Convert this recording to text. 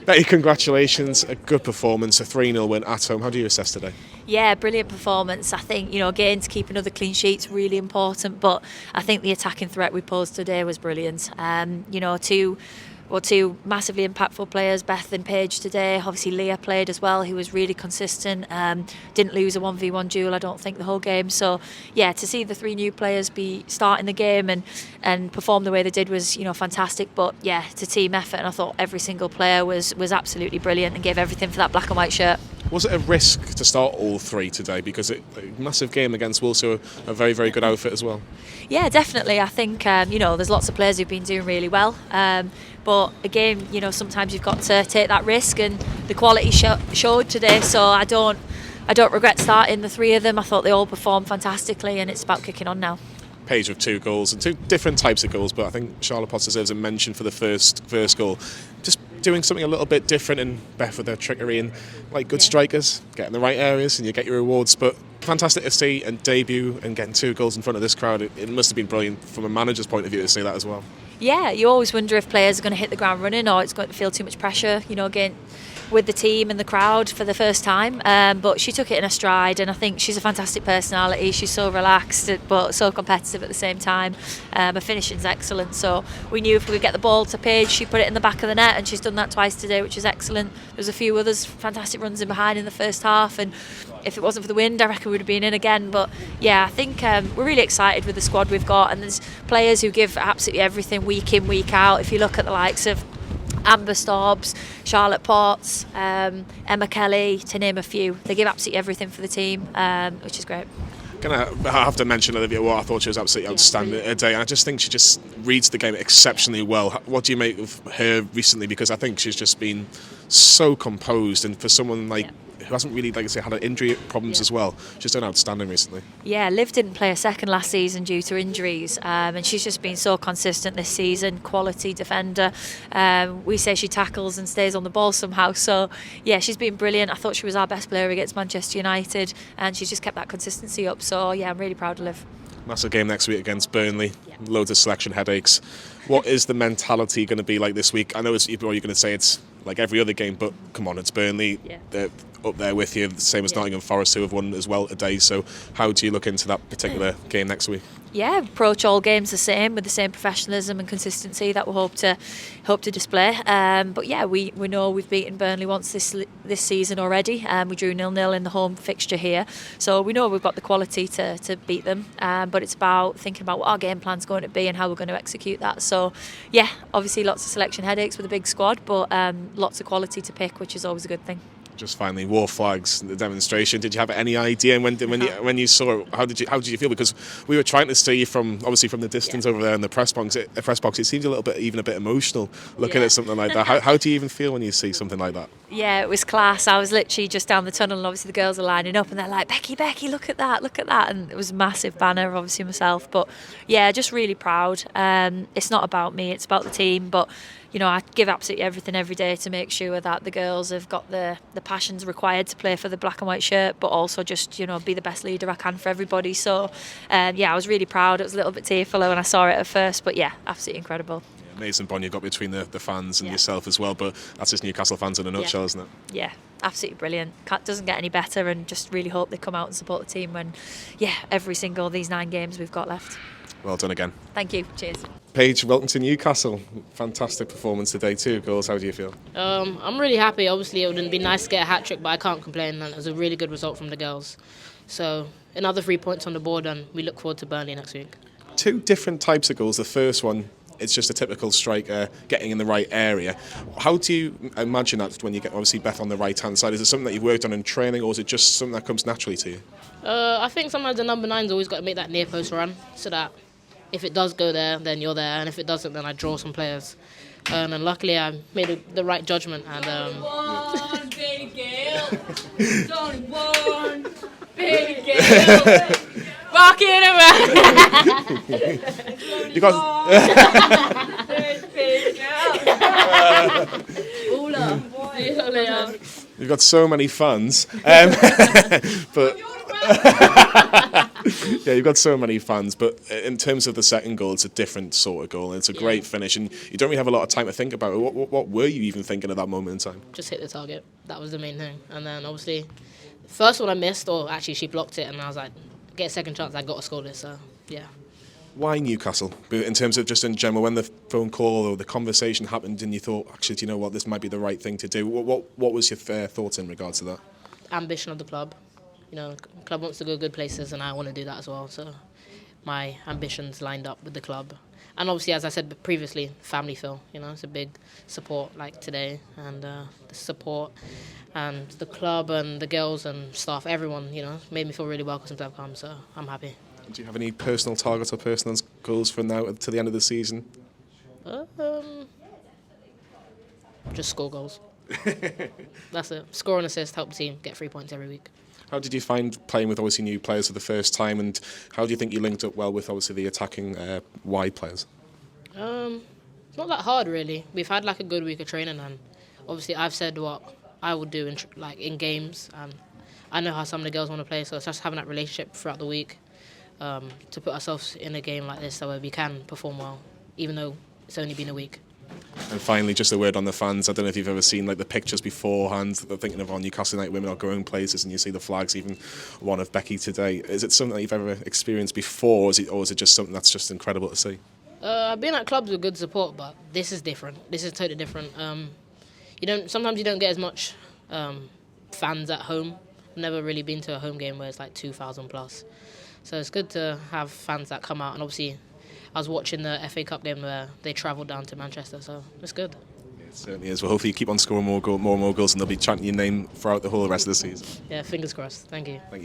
Betty, congratulations, a good performance, a 3-0 win at home. How do you assess today? Yeah, brilliant performance. I think, again, to keep another clean sheet's really important, but I think the attacking threat we posed today was brilliant. Two massively impactful players, Beth and Paige today. Obviously Leah played as well, who was really consistent. Didn't lose a 1v1 duel, I don't think, the whole game. So yeah, to see the three new players be starting the game and perform the way they did was fantastic. But yeah, it's a team effort, and I thought every single player was absolutely brilliant and gave everything for that black and white shirt. Was it a risk to start all three today? Because a massive game against Wolves, who are a very, very good outfit as well. Yeah, definitely. I think there's lots of players who've been doing really well. But again, sometimes you've got to take that risk, and the quality showed today. So I don't regret starting the three of them. I thought they all performed fantastically, and it's about kicking on now. Paige with 2 goals and 2 different types of goals, but I think Charlotte Potts deserves a mention for the first goal. Just doing something a little bit different, and Beth with their trickery and good strikers, get in the right areas and you get your rewards. But fantastic to see and debut and getting 2 goals in front of this crowd. It must have been brilliant from a manager's point of view to see that as well. Yeah, you always wonder if players are going to hit the ground running or it's going to feel too much pressure, again, with the team and the crowd for the first time. But she took it in her stride, and I think she's a fantastic personality. She's so relaxed but so competitive at the same time. Her finishing's excellent, so we knew if we could get the ball to Paige, she'd put it in the back of the net, and she's done that twice today, which is excellent. There's a few others, fantastic runs in behind in the first half, and if it wasn't for the wind, I reckon we would have been in again. But yeah, I think we're really excited with the squad we've got, and there's players who give absolutely everything week in, week out. If you look at the likes of Amber Stobbs, Charlotte Potts, Emma Kelly, to name a few, they give absolutely everything for the team, which is great. I have to mention Olivia Waugh. I thought she was absolutely outstanding today. I just think she just reads the game exceptionally well. What do you make of her recently? Because I think she's just been so composed, and for someone who hasn't really, had injury problems as well, she's done outstanding recently. Yeah, Liv didn't play a second last season due to injuries, and she's just been so consistent this season. Quality defender. We say she tackles and stays on the ball somehow. So yeah, she's been brilliant. I thought she was our best player against Manchester United, and she's just kept that consistency up. So yeah, I'm really proud of Liv. Massive game next week against Burnley. Yeah. Loads of selection headaches. What is the mentality going to be like this week? I know you're going to say it's like every other game, but come on, it's Burnley. Yeah. They're up there with you, the same as Nottingham Forest, who have won as well today. So how do you look into that particular game next week? Yeah, approach all games the same, with the same professionalism and consistency that we hope to display. But yeah, we know we've beaten Burnley once this season already. We drew 0-0 in the home fixture here, so we know we've got the quality to beat them. But it's about thinking about what our game plan's going to be and how we're going to execute that. So yeah, obviously lots of selection headaches with a big squad, but lots of quality to pick, which is always a good thing. Just finally, war flags, the demonstration. Did you have any idea when you saw it? How did you feel? Because we were trying to see you from the distance over there in the press box. It seemed a bit emotional looking at something like that. How do you even feel when you see something like that? Yeah, it was class. I was literally just down the tunnel, and obviously the girls are lining up, and they're like, Becky, look at that, and it was a massive banner, obviously myself. But yeah, just really proud. It's not about me; it's about the team. But I give absolutely everything every day to make sure that the girls have got the passions required to play for the black and white shirt, but also just be the best leader I can for everybody. So yeah, I was really proud. It was a little bit tearful when I saw it at first, but yeah, absolutely incredible. Amazing bond you got between the fans and yourself as well, but that's just Newcastle fans in a nutshell, isn't it? Yeah, absolutely brilliant. Doesn't get any better, and just really hope they come out and support the team when every single of these 9 games we've got left. Well done again. Thank you. Cheers. Paige, welcome to Newcastle. Fantastic performance today, 2 goals. How do you feel? I'm really happy. Obviously, it would be nice to get a hat-trick, but I can't complain. And it was a really good result from the girls. So, another 3 points on the board, and we look forward to Burnley next week. 2 different types of goals. The first one, it's just a typical striker getting in the right area. How do you imagine that when you get, obviously, Beth on the right-hand side? Is it something that you've worked on in training, or is it just something that comes naturally to you? I think sometimes the number 9's always got to make that near post run, so that if it does go there, then you're there, and if it doesn't, then I draw some players. And luckily, I made the right judgment. And Bailey-Gayle, Bailey-Gayle, rocking around. You got. You've got so many fans, but. Yeah, you've got so many fans, but in terms of the second goal, it's a different sort of goal, and it's a great finish, and you don't really have a lot of time to think about it. What were you even thinking at that moment in time? Just hit the target. That was the main thing. And then obviously, the first one I missed, or actually she blocked it, and I was like, get a second chance, I got to score this. So yeah. Why Newcastle? In terms of just in general, when the phone call or the conversation happened, and you thought, actually, do you know what, this might be the right thing to do. What was your thoughts in regards to that? Ambition of the club. You know, the club wants to go good places, and I want to do that as well. So my ambitions lined up with the club. And obviously, as I said previously, family feel. You know, it's a big support like today, and the support and the club and the girls and staff, everyone, you know, made me feel really welcome to have come. So I'm happy. Do you have any personal targets or personal goals from now to the end of the season? Just score goals. That's it. Score and assist, help the team get 3 points every week. How did you find playing with obviously new players for the first time, and how do you think you linked up well with obviously the attacking wide players? It's not that hard really. We've had like a good week of training, and obviously I've said what I would do in games, and I know how some of the girls want to play, so it's just having that relationship throughout the week to put ourselves in a game like this so where we can perform well, even though it's only been a week. And finally, just a word on the fans. I don't know if you've ever seen like the pictures beforehand. They're thinking of our Newcastle United Women are going places, and you see the flags, even one of Becky today. Is it something that you've ever experienced before, or is it just something that's just incredible to see? I've been at clubs with good support, but this is different. This is totally different. Sometimes you don't get as much fans at home. I've never really been to a home game where it's like 2,000 plus. So it's good to have fans that come out, and obviously I was watching the FA Cup game where they travelled down to Manchester, so it's good. It certainly is. Well, hopefully you keep on scoring more and more goals, and they'll be chanting your name throughout the whole rest of the season. Yeah, fingers crossed. Thank you. Thank you.